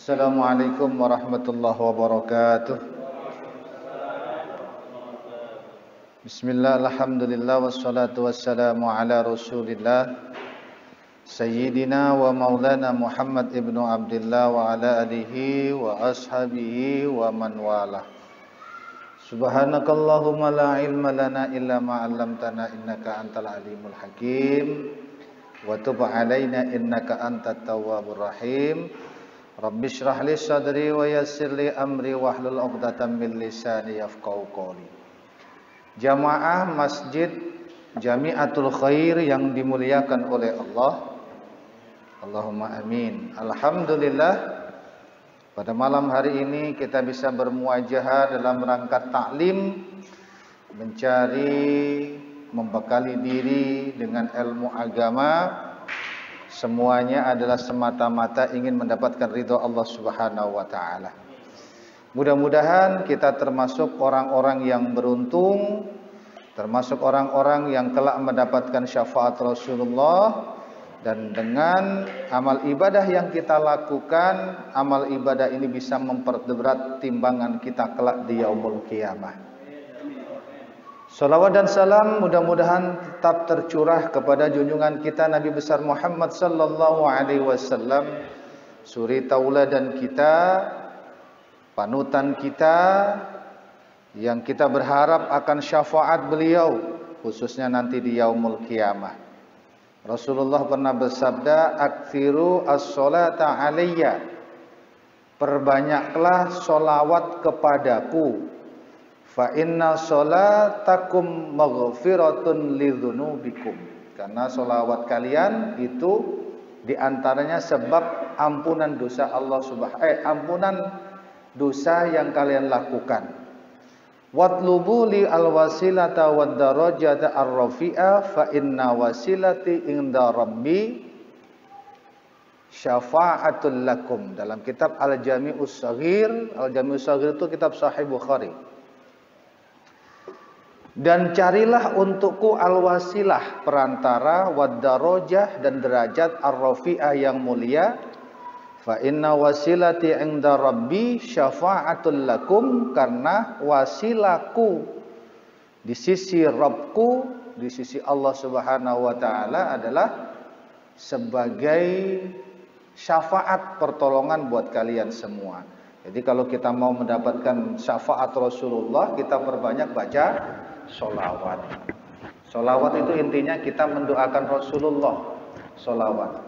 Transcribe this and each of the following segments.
Assalamualaikum warahmatullahi wabarakatuh. Bismillah, alhamdulillah, wassalatu wassalamu ala rasulillah Sayyidina wa maulana Muhammad ibnu Abdullah wa ala alihi wa ashabihi wa man walah. Subhanakallahumma la ilma lana illa ma 'allamtana innaka antal alimul hakim wa tub 'alaina innaka antat tawwabur rahim. Rabbi shrah li sadri wa yassir li amri wahlul 'uqdatam min lisani yafqahu qawli. Jamaah Masjid Jami'atul Khair yang dimuliakan oleh Allah, Allahumma amin. Alhamdulillah, pada malam hari ini kita bisa bermuajahah dalam rangka taklim, mencari, membekali diri dengan ilmu agama. Semuanya adalah semata-mata ingin mendapatkan ridho Allah Subhanahu wa ta'ala. Mudah-mudahan kita termasuk orang-orang yang beruntung, termasuk orang-orang yang kelak mendapatkan syafaat Rasulullah. Dan dengan amal ibadah yang kita lakukan, amal ibadah ini bisa memperberat timbangan kita kelak di yaumul qiyamah. Salawat dan salam mudah-mudahan tetap tercurah kepada junjungan kita Nabi besar Muhammad sallallahu alaihi wasallam, suri tauladan kita, panutan kita, yang kita berharap akan syafaat beliau khususnya nanti di yaumul qiyamah. Rasulullah pernah bersabda, "Aktsiru as-sholata alayya." Perbanyaklah sholawat kepadaku. Fa inna sholatakum maghfiratun lidzunubikum. Karena sholawat kalian itu diantaranya sebab ampunan dosa ampunan dosa yang kalian lakukan. Watlubu li alwasilata wad darajata ar-rafi'a fa inna wasilati inda rabbi syafa'atul lakum. Dalam kitab Al-Jami'us Shaghir, Al-Jami'us Shaghir itu kitab Sahih Bukhari. Dan carilah untukku al-wasilah, perantara, wad darajah, dan derajat ar-rafi'ah yang mulia. Fa inna wasilati inda rabbi syafa'atul lakum. Karena wasilaku di sisi Rabbku, di sisi Allah Subhanahu wa ta'ala adalah sebagai syafaat pertolongan buat kalian semua. Jadi kalau kita mau mendapatkan syafaat Rasulullah, kita perbanyak baca sholawat. Sholawat itu intinya kita mendoakan Rasulullah. Sholawat.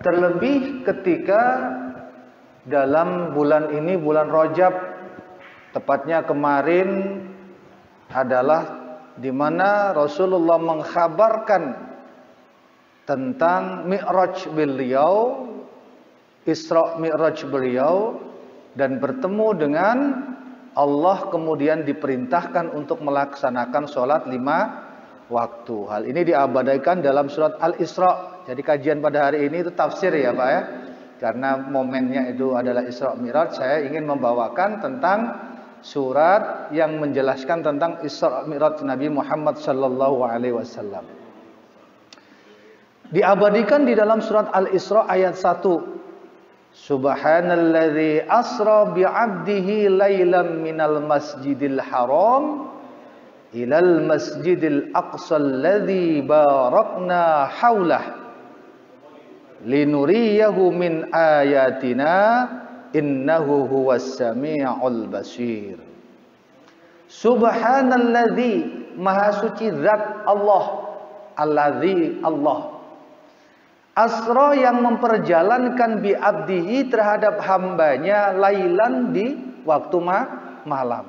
Terlebih ketika dalam bulan ini, bulan Rajab, tepatnya kemarin adalah di mana Rasulullah mengkhabarkan tentang Mi'raj beliau, Isra Mi'raj beliau, dan bertemu dengan Allah, kemudian diperintahkan untuk melaksanakan sholat 5 waktu. Hal ini diabadikan dalam surat Al-Isra. Jadi kajian pada hari ini itu tafsir ya Pak ya. Karena momennya itu adalah Isra Mi'raj, saya ingin membawakan tentang surat yang menjelaskan tentang Isra Mi'raj Nabi Muhammad sallallahu alaihi wasallam. Diabadikan di dalam surat Al-Isra ayat 1. Subhanalladzi asra bi'abdihi lailam minal masjidil haram ilal masjidil aqsal ladzi barakna haulah linuriyahu min ayatina innahu huwas sami'ul basir. Subhanalladzi, maha suci zat Allah, alladzi Allah, asra yang memperjalankan bi abdihi terhadap hambanya lailan di waktu malam.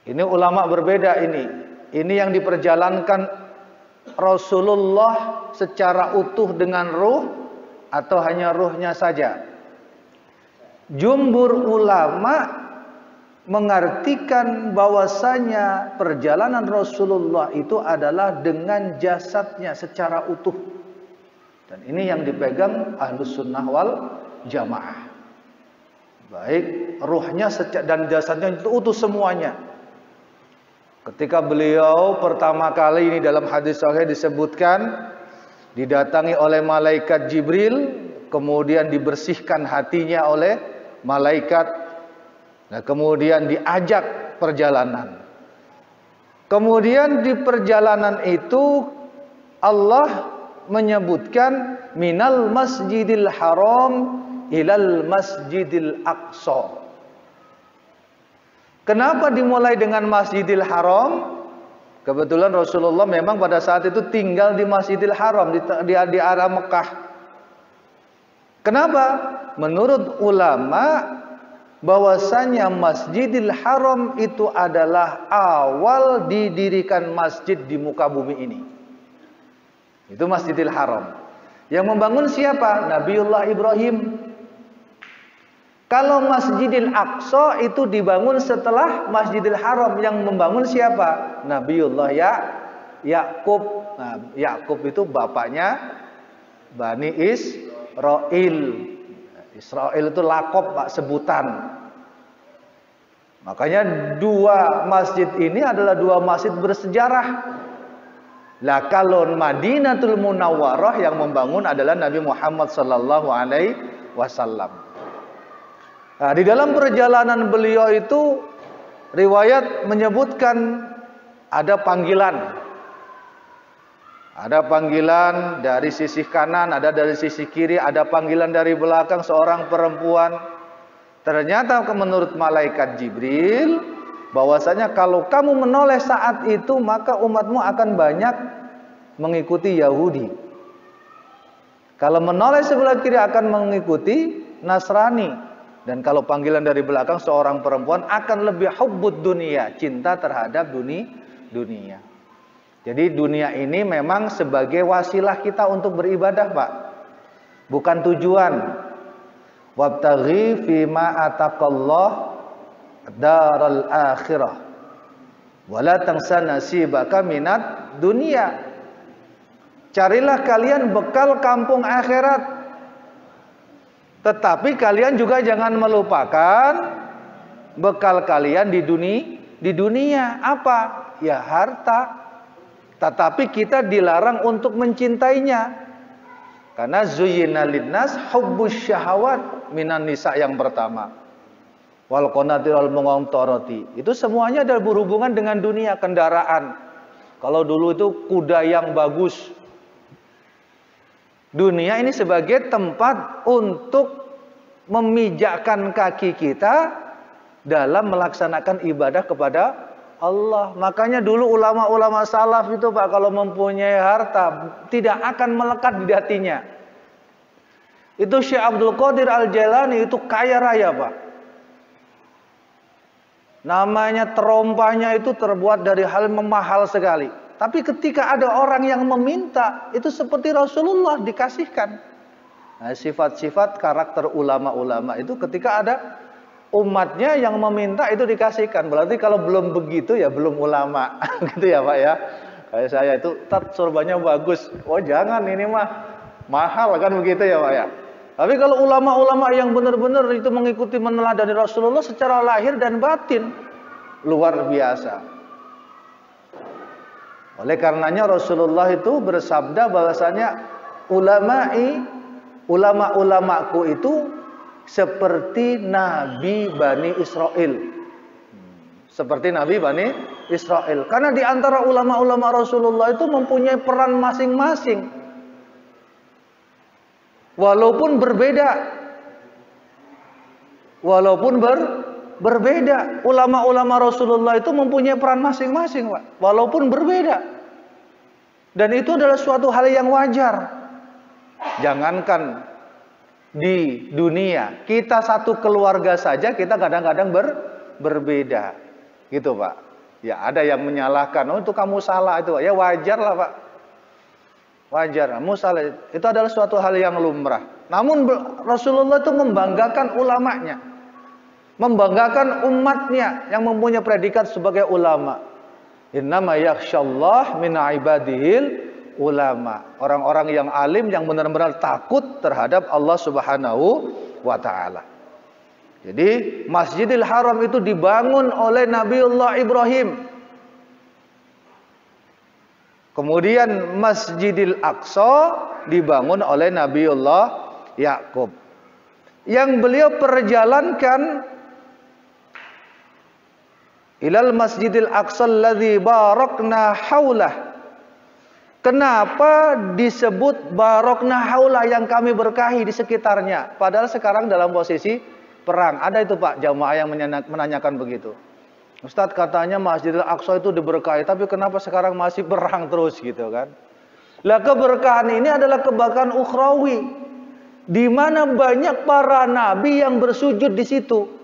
Ini ulama berbeda ini. Ini yang diperjalankan Rasulullah secara utuh dengan ruh atau hanya ruhnya saja. Jumhur ulama mengartikan bahwasanya perjalanan Rasulullah itu adalah dengan jasadnya secara utuh. Dan ini yang dipegang Ahlus Sunnah wal Jamaah. Baik ruhnya dan jasadnya itu utuh semuanya. Ketika beliau pertama kali ini dalam hadis sahih disebutkan didatangi oleh malaikat Jibril kemudian dibersihkan hatinya oleh malaikat. Nah, kemudian diajak perjalanan. Kemudian di perjalanan itu Allah menyebutkan minal masjidil haram ilal masjidil aqsa. Kenapa dimulai dengan Masjidil Haram? Kebetulan Rasulullah memang pada saat itu tinggal di Masjidil Haram di arah Mekah. Kenapa? Menurut ulama bahwasanya Masjidil Haram itu adalah awal didirikan masjid di muka bumi ini. Itu Masjidil Haram. Yang membangun siapa? Nabiullah Ibrahim. Kalau Masjidil Aqsa itu dibangun setelah Masjidil Haram, yang membangun siapa? Nabiullah Yakub. Nah, Yakub itu bapaknya Bani Israil. Israil itu lakop, Pak, sebutan. Makanya dua masjid ini adalah dua masjid bersejarah. Lah kalau Madinatul Munawwarah yang membangun adalah Nabi Muhammad sallallahu alaihi wasallam. Nah, di dalam perjalanan beliau itu riwayat menyebutkan ada panggilan. Ada panggilan dari sisi kanan, ada dari sisi kiri, ada panggilan dari belakang seorang perempuan. Ternyata menurut malaikat Jibril bahwasanya kalau kamu menoleh saat itu maka umatmu akan banyak mengikuti Yahudi. Kalau menoleh sebelah kiri akan mengikuti Nasrani. Dan kalau panggilan dari belakang seorang perempuan akan lebih hubbud dunia, cinta terhadap dunia. Jadi dunia ini memang sebagai wasilah kita untuk beribadah, Pak. Bukan tujuan. Wabtaghi fima ataqallah daral akhirah. Wala tansa nasibaka minat dunia. Carilah kalian bekal kampung akhirat. Tetapi kalian juga jangan melupakan bekal kalian di dunia. Apa? Ya harta. Tetapi kita dilarang untuk mencintainya. Karena zuyyina linnas hubbus syahawat minan nisa yang pertama. Wal qanatirul muqantarati. Itu semuanya adalah berhubungan dengan dunia, kendaraan. Kalau dulu itu kuda yang bagus. Dunia ini sebagai tempat untuk memijakkan kaki kita dalam melaksanakan ibadah kepada Allah. Makanya dulu ulama-ulama salaf itu, Pak, kalau mempunyai harta tidak akan melekat di hatinya. Itu Syekh Abdul Qadir Al-Jailani itu kaya raya, Pak. Namanya terompahnya itu terbuat dari hal memahal sekali. Tapi ketika ada orang yang meminta, itu seperti Rasulullah dikasihkan. Nah, sifat-sifat karakter ulama-ulama itu ketika ada umatnya yang meminta itu dikasihkan. Berarti kalau belum begitu ya belum ulama. Gitu ya, Pak ya. Kayak saya itu sorbannya bagus. Oh jangan, ini mah mahal kan begitu ya, Pak ya. Tapi kalau ulama-ulama yang benar-benar itu mengikuti meneladani Rasulullah secara lahir dan batin, luar biasa. Oleh karenanya Rasulullah itu bersabda bahwasanya ulama-ulamaku itu seperti Nabi Bani Israel. Seperti Nabi Bani Israel. Karena di antara ulama-ulama Rasulullah itu mempunyai peran masing-masing. Walaupun berbeda. Berbeda. Ulama-ulama Rasulullah itu mempunyai peran masing-masing, Pak. Walaupun berbeda. Dan itu adalah suatu hal yang wajar. Jangankan di dunia, kita satu keluarga saja kita kadang-kadang berbeda. Gitu, Pak. Ya, ada yang menyalahkan, oh itu kamu salah itu. Ya wajar lah, Pak. Wajar, kamu salah. Itu adalah suatu hal yang lumrah. Namun Rasulullah itu membanggakan ulamanya. Membanggakan umatnya yang mempunyai predikat sebagai ulama. Innama yakhsyallah min ibadihil ulama. Orang-orang yang alim yang benar-benar takut terhadap Allah Subhanahu wa taala. Jadi Masjidil Haram itu dibangun oleh Nabiullah Ibrahim. Kemudian Masjidil Aqsa dibangun oleh Nabiullah Yakub, yang beliau perjalankan ilal Masjidil Aqsa alladzi barakna haulah. Kenapa disebut barakna haulah, yang kami berkahi di sekitarnya? Padahal sekarang dalam posisi perang. Ada itu Pak jamaah yang menanyakan begitu. Ustadz, katanya Masjidil Aqsa itu diberkahi, tapi kenapa sekarang masih perang terus gitu kan? Lah, keberkahan ini adalah keberkahan ukhrawi, di mana banyak para nabi yang bersujud di situ.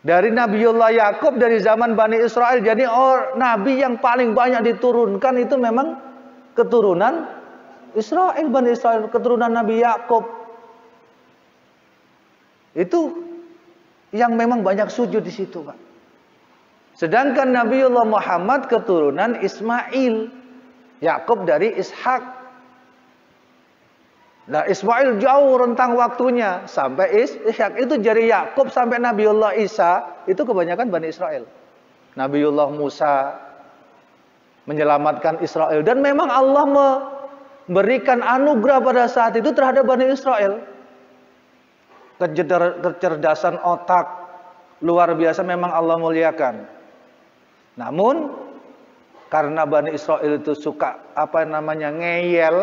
Dari Nabiullah Yakub dari zaman Bani Israel. Jadi nabi yang paling banyak diturunkan itu memang keturunan Israel, Bani Israel, keturunan Nabi Yakub. Itu yang memang banyak sujud di situ, Pak. Sedangkan Nabiullah Muhammad keturunan Ismail, Yakub dari Ishak. Nah, Ismail jauh rentang waktunya sampai Ishak. Itu dari Yakub sampai Nabiullah Isa itu kebanyakan Bani Israel. Nabiullah Musa menyelamatkan Israel, dan memang Allah memberikan anugerah pada saat itu terhadap Bani Israel. Kecerdasan otak luar biasa memang Allah muliakan. Namun karena Bani Israel itu suka ngeyel,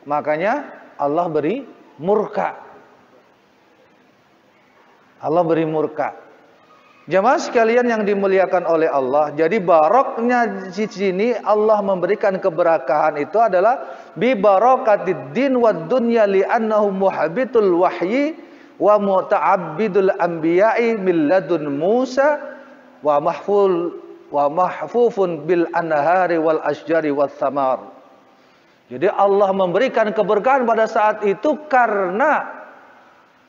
makanya Allah beri murka. Allah beri murka. Jemaah sekalian yang dimuliakan oleh Allah, jadi baroknya di sini Allah memberikan keberkahan itu adalah bi barakatid din wad dunya li annahu muhabbitul wahyi wa muta'abbidul anbiya'i min ladun Musa wa mahfufun bil anhari wal asjari was samar. Jadi Allah memberikan keberkahan pada saat itu karena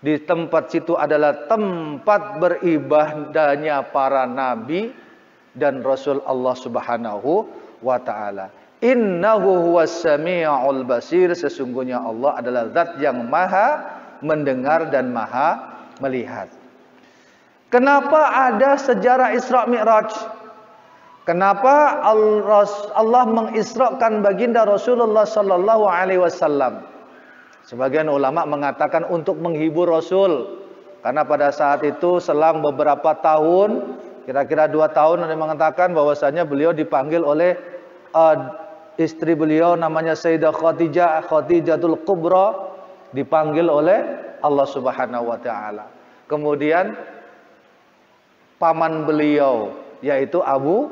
di tempat situ adalah tempat beribadahnya para nabi dan rasul Allah Subhanahu wa taala. Innahu huwas samiul basir, sesungguhnya Allah adalah zat yang maha mendengar dan maha melihat. Kenapa ada sejarah Isra Mi'raj? Kenapa Allah mengisrakan baginda Rasulullah sallallahu alaihi wasallam? Sebagian ulama mengatakan untuk menghibur Rasul, karena pada saat itu selang beberapa tahun, kira-kira 2 tahun, ada yang mengatakan bahwasanya beliau dipanggil oleh istri beliau namanya Sayyidah Khadijatul Kubra, dipanggil oleh Allah Subhanahu wa taala. Kemudian paman beliau yaitu Abu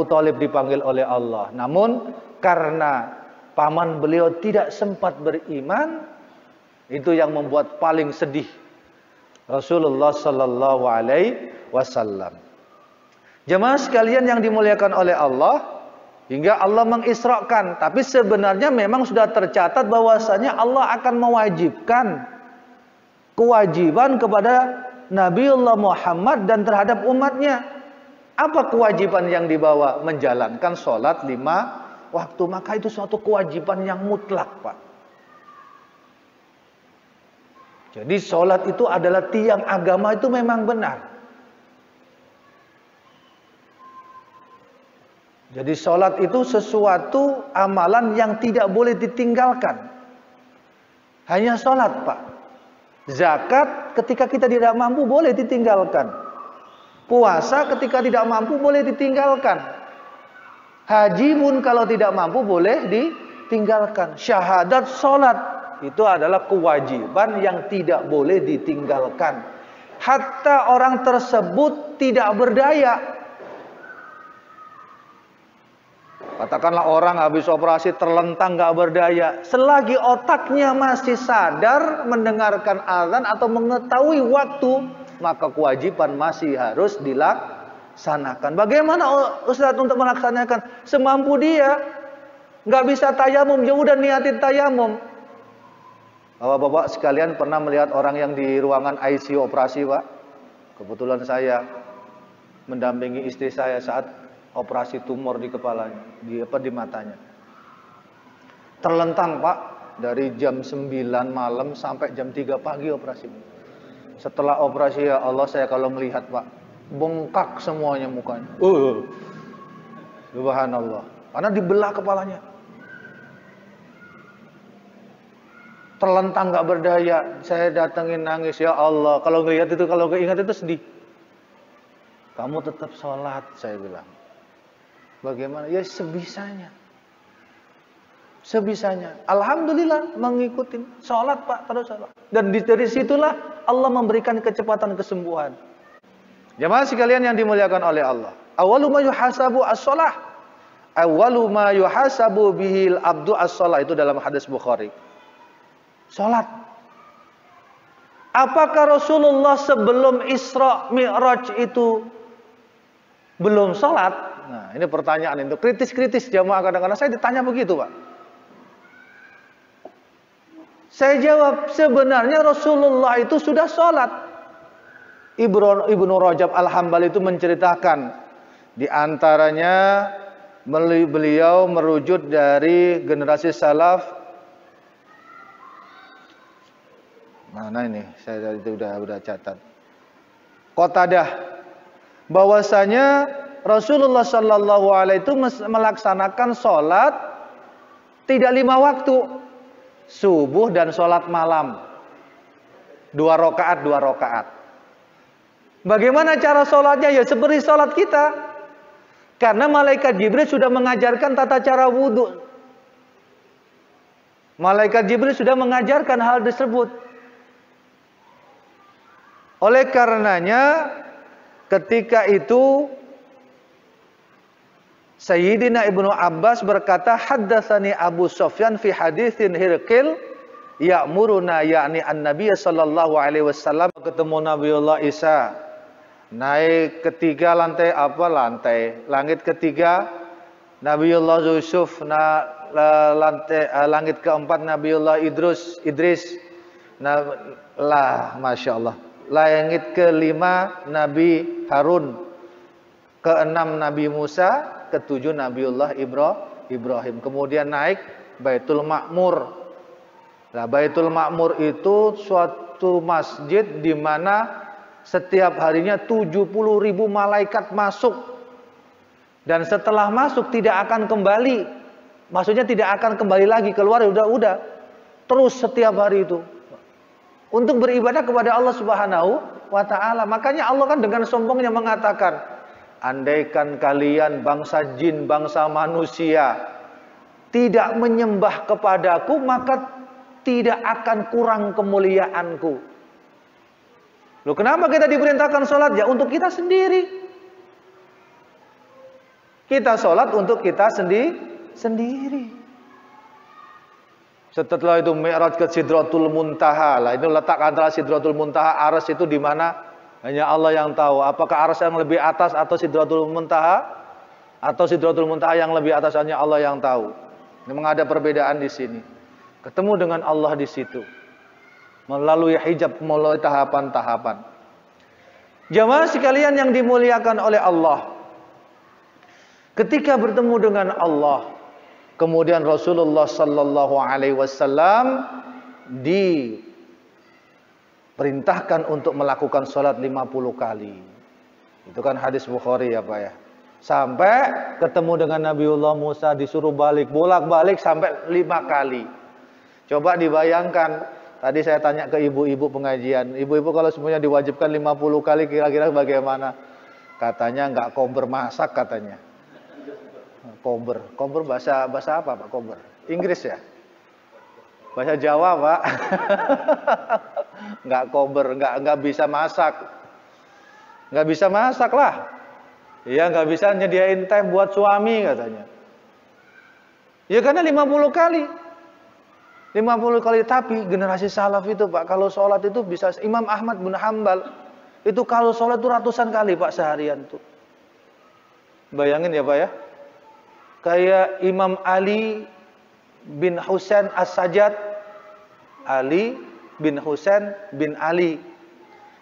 Thalib dipanggil oleh Allah. Namun karena paman beliau tidak sempat beriman, itu yang membuat paling sedih Rasulullah sallallahu alaihi wasallam. Jemaah sekalian yang dimuliakan oleh Allah, hingga Allah mengisrakan, tapi sebenarnya memang sudah tercatat bahwasanya Allah akan mewajibkan kewajiban kepada Nabiullah Muhammad dan terhadap umatnya. Apa kewajiban yang dibawa? Menjalankan sholat 5 waktu. Maka itu suatu kewajiban yang mutlak, Pak. Jadi sholat itu adalah tiang agama, itu memang benar. Jadi sholat itu sesuatu amalan yang tidak boleh ditinggalkan. Hanya sholat, Pak. Zakat ketika kita tidak mampu boleh ditinggalkan. Puasa ketika tidak mampu boleh ditinggalkan. Haji pun kalau tidak mampu boleh ditinggalkan. Syahadat, sholat itu adalah kewajiban yang tidak boleh ditinggalkan. Hatta orang tersebut tidak berdaya. Katakanlah orang habis operasi terlentang gak berdaya. Selagi otaknya masih sadar mendengarkan azan atau mengetahui waktu, maka kewajiban masih harus dilaksanakan. Bagaimana Ustaz untuk melaksanakan? Semampu dia. Nggak bisa tayamum, ya udah niatin tayamum. Bapak-bapak sekalian pernah melihat orang yang di ruangan ICU operasi, Pak? Kebetulan saya mendampingi istri saya saat operasi tumor di kepalanya, di matanya. Terlentang, Pak, dari jam 9 malam sampai jam 3 pagi operasi. Setelah operasi, ya Allah, saya kalau melihat, Pak, bengkak semuanya mukanya. Subhanallah. Karena dibelah kepalanya. terlentang nggak berdaya. Saya datengin nangis, ya Allah. Kalau ngelihat itu, kalau keingat itu sedih. Kamu tetap sholat, saya bilang. Bagaimana? Ya sebisanya. Sebisanya. Alhamdulillah mengikuti sholat Pak, terus sholat. Dan dari situlah Allah memberikan kecepatan kesembuhan. Jamaah sekalian yang dimuliakan oleh Allah. Awalu ma yuhasabu as-shalah. Awalu ma yuhasabu bihil abdu as-shalah. Itu dalam hadis Bukhari. Sholat. Apakah Rasulullah sebelum Isra Mi'raj itu belum sholat? Nah, ini pertanyaan itu kritis-kritis jamaah, kadang-kadang saya ditanya begitu Pak. Saya jawab, sebenarnya Rasulullah itu sudah sholat. Ibnu Rajab Al-Hambali itu menceritakan, di antaranya beliau merujuk dari generasi salaf. Mana ini? Saya itu udah catat. Qatadah, bahwasanya Rasulullah Shallallahu Alaihi itu melaksanakan sholat tidak 5 waktu, subuh dan sholat malam, 2 rakaat. Bagaimana cara sholatnya? Ya seperti sholat kita, karena malaikat Jibril sudah mengajarkan tata cara wudhu. Malaikat Jibril sudah mengajarkan hal tersebut. Oleh karenanya, ketika itu Sayyidina Ibnu Abbas berkata, haddatsani Abu Sufyan fi haditsin Hirqil ya'muruna, yakni an-nabiy sallallahu alaihi wasallam. Ketemu Nabiullah Isa naik ketiga lantai langit ketiga. Nabiullah Yusuf langit keempat. Nabiullah Idris Masya Allah, langit kelima Nabi Harun, keenam Nabi Musa, ketujuh Nabiullah Ibrahim. Kemudian naik Baitul Ma'mur. Nah, Baitul Ma'mur itu suatu masjid di mana setiap harinya 70.000 malaikat masuk. Dan setelah masuk tidak akan kembali. Maksudnya tidak akan kembali lagi keluar, udah. Terus setiap hari itu untuk beribadah kepada Allah Subhanahu wa taala. Makanya Allah kan dengan sombongnya mengatakan, andaikan kalian bangsa jin, bangsa manusia tidak menyembah kepadaku, maka tidak akan kurang kemuliaanku. Loh, kenapa kita diperintahkan sholat? Ya untuk kita sendiri. Kita sholat untuk kita sendiri. Setelah itu Mi'raj ke Sidratul Muntaha. Lah, itu letak antara Sidratul Muntaha, Arsy itu di mana? Hanya Allah yang tahu. Apakah Arsy yang lebih atas atau Sidratul Muntaha? Atau Sidratul Muntaha yang lebih atas, hanya Allah yang tahu. Memang ada perbedaan di sini. Ketemu dengan Allah di situ. Melalui hijab, melalui tahapan-tahapan. Jamaah sekalian yang dimuliakan oleh Allah. Ketika bertemu dengan Allah, kemudian Rasulullah Sallallahu Alaihi Wasallam diperintahkan untuk melakukan sholat 50 kali. Itu kan hadis Bukhari ya Pak ya. Sampai ketemu dengan Nabiullah Musa disuruh bolak-balik sampai 5 kali. Coba dibayangkan. Tadi saya tanya ke ibu-ibu pengajian, ibu-ibu kalau semuanya diwajibkan 50 kali kira-kira bagaimana? Katanya nggak kober masak katanya. Kober bahasa apa Pak? Kober Inggris ya? Bahasa Jawa Pak. Nggak kober, nggak bisa masak. Nggak bisa masak lah. Iya, nggak bisa nyediain teh buat suami katanya. Ya karena 50 kali. 50 kali. Tapi generasi salaf itu Pak, kalau sholat itu bisa. Imam Ahmad bin Hambal itu kalau sholat itu ratusan kali Pak seharian tuh. Bayangin ya Pak ya. Kayak Imam Ali bin Husain As-Sajjad. Ali bin Husain bin Ali.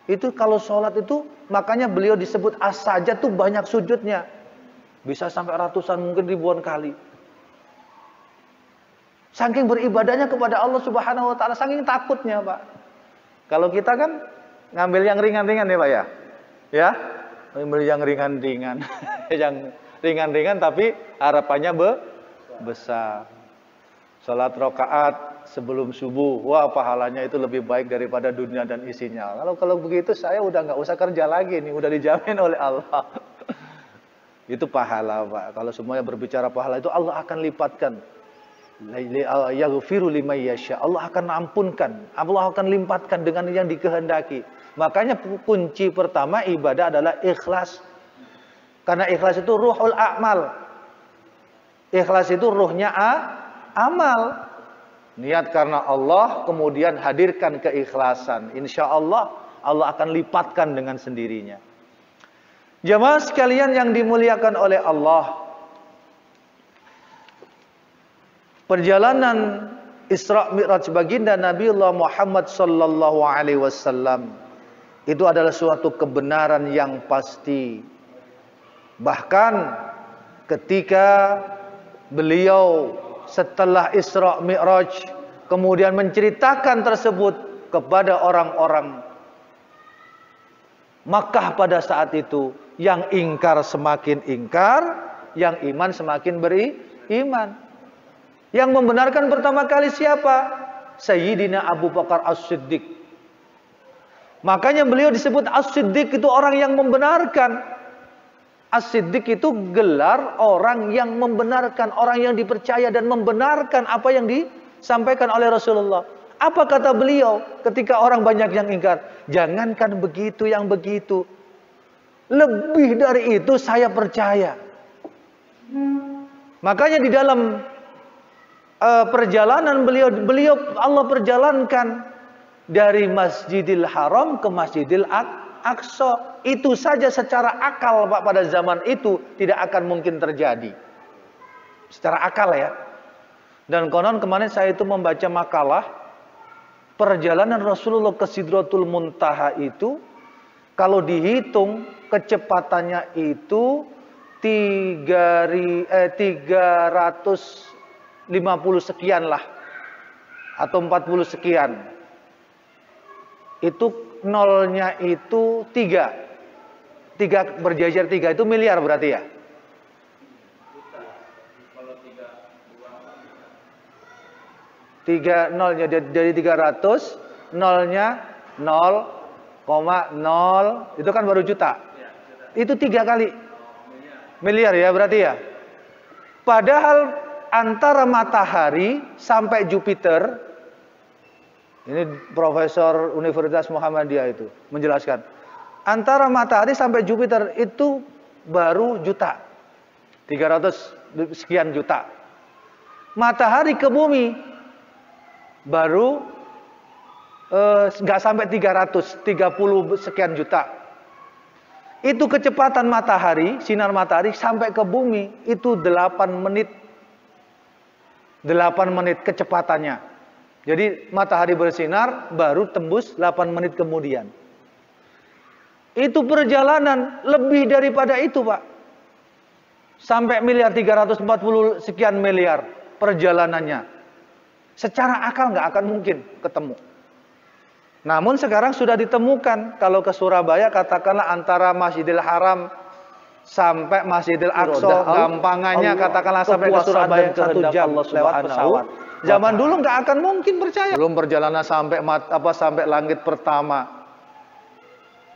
Itu kalau sholat itu, makanya beliau disebut As-Sajjad tuh banyak sujudnya. Bisa sampai ratusan, mungkin ribuan kali. Saking beribadahnya kepada Allah Subhanahu wa taala, saking takutnya, Pak. Kalau kita kan ngambil yang ringan-ringan ya, Pak ya. Ya, ngambil yang ringan-ringan. Yang ringan-ringan tapi harapannya besar. Salat rakaat sebelum subuh. Wah, pahalanya itu lebih baik daripada dunia dan isinya. Kalau begitu saya udah nggak usah kerja lagi nih, udah dijamin oleh Allah. Itu pahala, Pak. Kalau semuanya berbicara pahala itu Allah akan lipatkan. Yaghfiru liman yasha. Allah akan ampunkan, Allah akan limpatkan dengan yang dikehendaki. Makanya kunci pertama ibadah adalah ikhlas. Karena ikhlas itu ruhul a'mal. Ikhlas itu ruhnya amal. Niat karena Allah, kemudian hadirkan keikhlasan. Insya Allah, Allah akan lipatkan dengan sendirinya. Jamaah sekalian yang dimuliakan oleh Allah, perjalanan Isra Mi'raj baginda Nabiullah Muhammad sallallahu alaihi wasallam itu adalah suatu kebenaran yang pasti. Bahkan ketika beliau setelah Isra Mi'raj kemudian menceritakan tersebut kepada orang-orang Makkah pada saat itu, yang ingkar semakin ingkar, yang iman semakin beriman. Yang membenarkan pertama kali siapa? Sayyidina Abu Bakar As-Siddiq. Makanya beliau disebut As-Siddiq, itu orang yang membenarkan. As-Siddiq itu gelar orang yang membenarkan, orang yang dipercaya dan membenarkan apa yang disampaikan oleh Rasulullah. Apa kata beliau ketika orang banyak yang ingkar? Jangankan begitu yang begitu, lebih dari itu saya percaya. Makanya di dalam perjalanan beliau Allah perjalankan dari Masjidil Haram ke Masjidil Aqsa. Itu saja secara akal, Pak, pada zaman itu tidak akan mungkin terjadi. Secara akal ya. Dan konon kemarin saya itu membaca makalah perjalanan Rasulullah ke Sidratul Muntaha itu, kalau dihitung kecepatannya itu 350 sekian lah, atau 40 sekian. Itu nolnya itu 3 berjajar 3 itu miliar berarti ya. Tiga nolnya dari 300, nolnya 0,0 itu kan baru juta. Itu 3 kali miliar ya berarti ya. Padahal antara matahari sampai Jupiter, ini Profesor Universitas Muhammadiyah itu menjelaskan, antara matahari sampai Jupiter itu baru juta, 300 sekian juta. Matahari ke bumi baru nggak sampai 330 sekian juta. Itu kecepatan matahari, sinar matahari sampai ke bumi itu 8 menit. 8 menit kecepatannya. Jadi matahari bersinar baru tembus 8 menit kemudian. Itu perjalanan lebih daripada itu, Pak. Sampai miliar 340 sekian miliar perjalanannya. Secara akal nggak akan mungkin ketemu. Namun sekarang sudah ditemukan. Kalau ke Surabaya katakanlah antara Masjidil Haram sampai Masjidil Aqsa, gampangannya katakanlah sampai ke Surabaya 1 jam lewat pesawat. Zaman dulu nggak akan mungkin, percaya. Belum perjalanan sampai sampai langit pertama.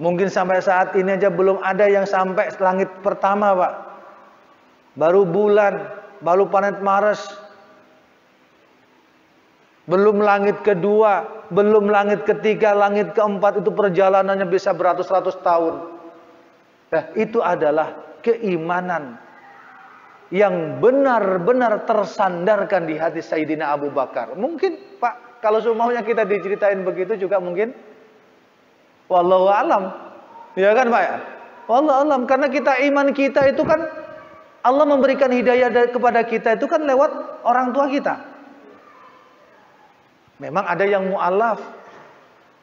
Mungkin sampai saat ini aja belum ada yang sampai langit pertama, Pak. Baru bulan, baru planet Mars. Belum langit kedua, belum langit ketiga, langit keempat, itu perjalanannya bisa beratus-ratus tahun. Nah, itu adalah keimanan yang benar-benar tersandarkan di hati Sayyidina Abu Bakar. Mungkin, Pak, kalau semuanya kita diceritain begitu juga mungkin. Wallahu alam. Ya kan, Pak? Wallahu alam. Karena iman kita itu kan Allah memberikan hidayah kepada kita itu kan lewat orang tua kita. Memang ada yang mu'alaf,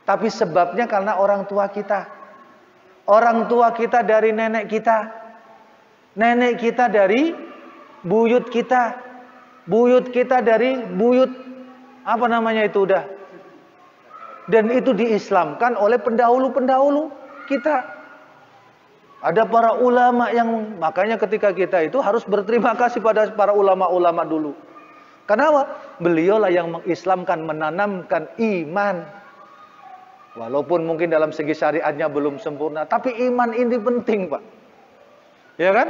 tapi sebabnya karena orang tua kita. Orang tua kita dari nenek kita. Nenek kita dari buyut kita. Buyut kita dari buyut, apa namanya itu udah. Dan itu diislamkan oleh pendahulu-pendahulu kita. Ada para ulama yang, makanya ketika kita itu harus berterima kasih pada para ulama-ulama dulu. Kenapa? Beliaulah yang mengislamkan, menanamkan iman. Walaupun mungkin dalam segi syariatnya belum sempurna, tapi iman ini penting, Pak. Ya kan?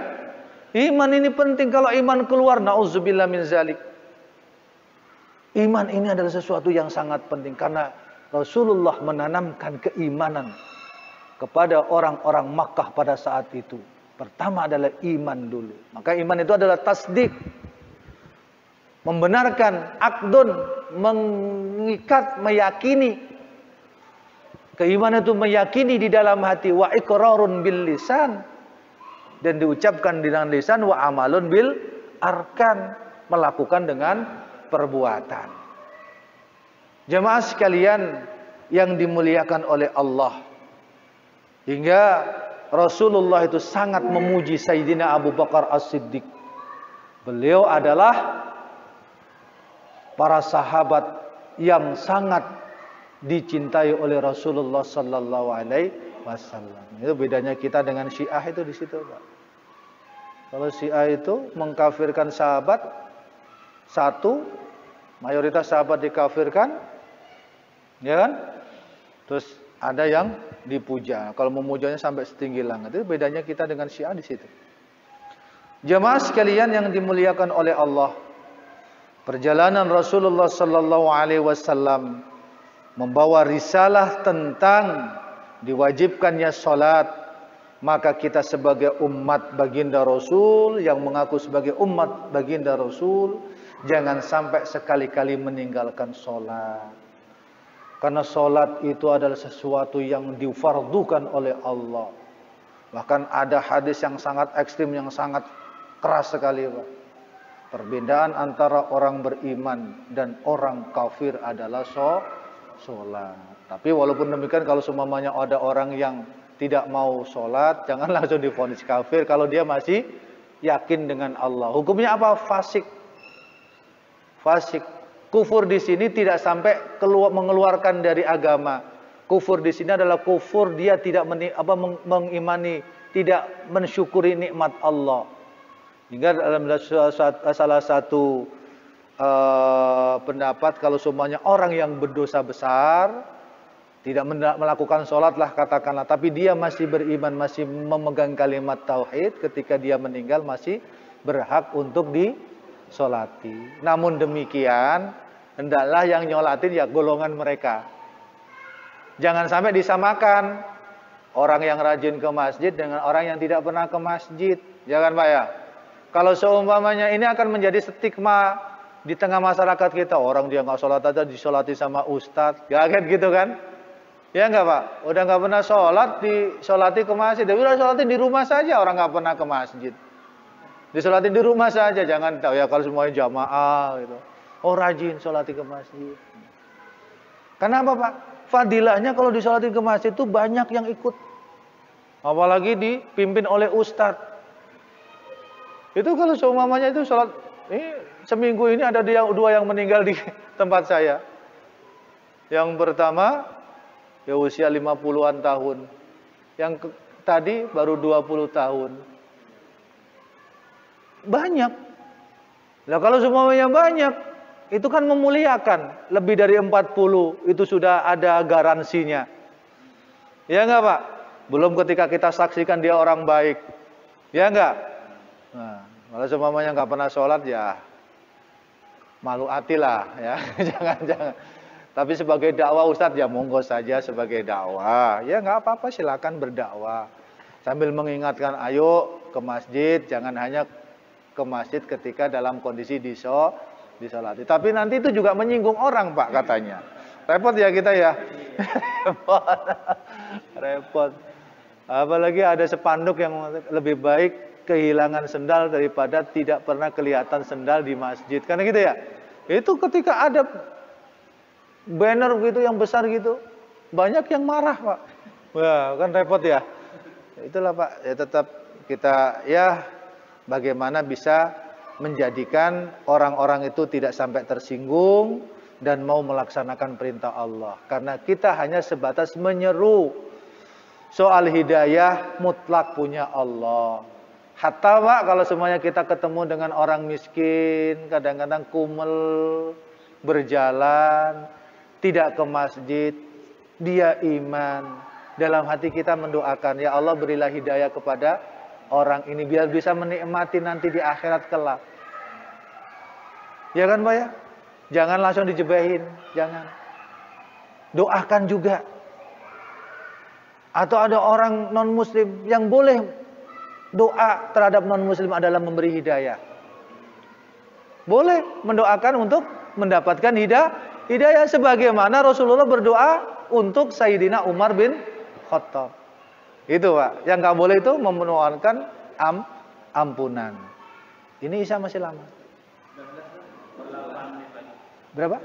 Iman ini penting. Kalau iman keluar, na'udzubillah min zalik. Iman ini adalah sesuatu yang sangat penting. Karena Rasulullah menanamkan keimanan kepada orang-orang Makkah pada saat itu. Pertama adalah iman dulu. Maka iman itu adalah tasdik. Membenarkan, akdun, mengikat, meyakini. Keimanan itu meyakini di dalam hati. Wa iqrarun bil lisan. Dan diucapkan dengan lisan. Wa amalun bil arkan. Melakukan dengan perbuatan. Jemaah sekalian yang dimuliakan oleh Allah. Hingga Rasulullah itu sangat memuji Sayyidina Abu Bakar As-Siddiq. Beliau adalah para sahabat yang sangat dicintai oleh Rasulullah sallallahu alaihi wasallam. Itu bedanya kita dengan Syiah itu di situ, Pak. Kalau Syiah itu mengkafirkan sahabat satu, mayoritas sahabat dikafirkan, ya kan? Terus ada yang dipuja. Kalau memujanya sampai setinggi langit. Itu bedanya kita dengan Syiah di situ. Jemaah sekalian yang dimuliakan oleh Allah, perjalanan Rasulullah sallallahu alaihi wasallam membawa risalah tentang diwajibkannya salat. Maka kita sebagai umat baginda Rasul yang mengaku sebagai umat baginda Rasul, jangan sampai sekali-kali meninggalkan salat. Karena salat itu adalah sesuatu yang difardukan oleh Allah. Bahkan ada hadis yang sangat ekstrim, yang sangat keras sekali, Pak. Perbedaan antara orang beriman dan orang kafir adalah salat. Tapi walaupun demikian, kalau seumpamanya ada orang yang tidak mau salat, jangan langsung divonis kafir kalau dia masih yakin dengan Allah. Hukumnya apa? Fasik. Fasik. Kufur di sini tidak sampai mengeluarkan dari agama. Kufur di sini adalah kufur dia tidak mengimani, tidak mensyukuri nikmat Allah. Hingga dalam salah satu pendapat, kalau semuanya orang yang berdosa besar tidak melakukan sholat lah katakanlah, tapi dia masih beriman, masih memegang kalimat tauhid, ketika dia meninggal masih berhak untuk disolati. Namun demikian, hendaklah yang nyolatin ya golongan mereka. Jangan sampai disamakan orang yang rajin ke masjid dengan orang yang tidak pernah ke masjid. Jangan, Pak, ya. Kalau seumpamanya ini akan menjadi stigma di tengah masyarakat kita, orang dia nggak sholat aja disolati sama ustadz, ya kan gitu kan? Ya enggak, Pak? Udah nggak pernah sholat, disolati ke masjid. Udah sholatin di rumah saja, orang nggak pernah ke masjid. Disolatin di rumah saja, jangan tahu ya kalau semuanya jamaah gitu. Oh, rajin sholati ke masjid. Kenapa, Pak? Fadilahnya kalau disolatin ke masjid itu banyak yang ikut. Apalagi dipimpin oleh ustadz. Itu kalau seumpamanya itu sholat, ini seminggu ini ada dua yang meninggal di tempat saya. Yang pertama ya usia 50-an tahun. Yang tadi baru 20 tahun. Banyak. Nah, kalau semuanya banyak, itu kan memuliakan. Lebih dari 40 itu sudah ada garansinya. Ya enggak, Pak? Belum ketika kita saksikan dia orang baik. Ya enggak? Nah, kalau semuanya enggak pernah sholat ya malu hati lah ya. Jangan. Tapi sebagai dakwah Ustadz ya monggo saja sebagai dakwah. Ya nggak apa-apa, silakan berdakwah. Sambil mengingatkan ayo ke masjid, jangan hanya ke masjid ketika dalam kondisi disolati. Tapi nanti itu juga menyinggung orang, Pak, katanya. Repot ya kita ya. Repot. Apalagi ada spanduk yang lebih baik kehilangan sendal daripada tidak pernah kelihatan sendal di masjid. Karena gitu ya. Itu ketika ada banner gitu yang besar gitu, banyak yang marah, Pak. Wah, kan repot ya. Itulah, Pak, ya tetap kita ya bagaimana bisa menjadikan orang-orang itu tidak sampai tersinggung dan mau melaksanakan perintah Allah. Karena kita hanya sebatas menyeru. Soal hidayah mutlak punya Allah. Hatta Pak, kalau semuanya kita ketemu dengan orang miskin, kadang-kadang kumel, berjalan, tidak ke masjid, dia iman. Dalam hati kita mendoakan, ya Allah berilah hidayah kepada orang ini, biar bisa menikmati nanti di akhirat kelak. Ya kan Pak ya? Jangan langsung dijebahin, jangan. Doakan juga. Atau ada orang non-muslim yang boleh doa terhadap non-muslim adalah memberi hidayah. Boleh mendoakan untuk mendapatkan hidayah sebagaimana Rasulullah berdoa untuk Sayyidina Umar bin Khattab. Itu Pak. Yang nggak boleh itu memohonkan ampunan. Ini Isya masih lama. Berapa?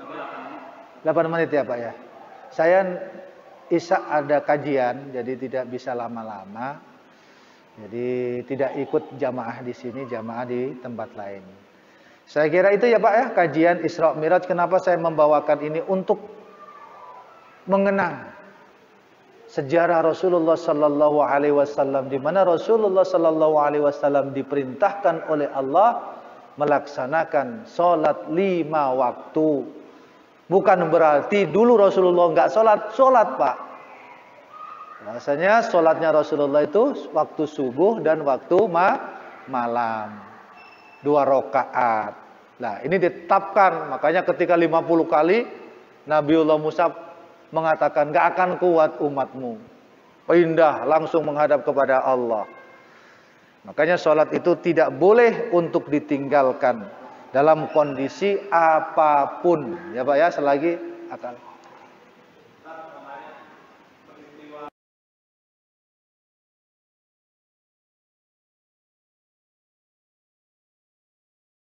8 menit ya Pak ya. Saya Isya ada kajian, jadi tidak bisa lama-lama. Jadi tidak ikut jamaah di sini, jamaah di tempat lain. Saya kira itu ya Pak ya, kajian Isra Mi'raj. Kenapa saya membawakan ini? Untuk mengenang sejarah Rasulullah sallallahu alaihi wasallam, di mana Rasulullah sallallahu alaihi wasallam diperintahkan oleh Allah melaksanakan sholat 5 waktu. Bukan berarti dulu Rasulullah nggak sholat Pak. Rasanya sholatnya Rasulullah itu waktu subuh dan waktu malam. 2 rakaat. Nah ini ditetapkan. Makanya ketika 50 kali Nabiullah Musa mengatakan gak akan kuat umatmu. Pindah langsung menghadap kepada Allah. Makanya sholat itu tidak boleh untuk ditinggalkan dalam kondisi apapun. Ya Pak ya, selagi akal.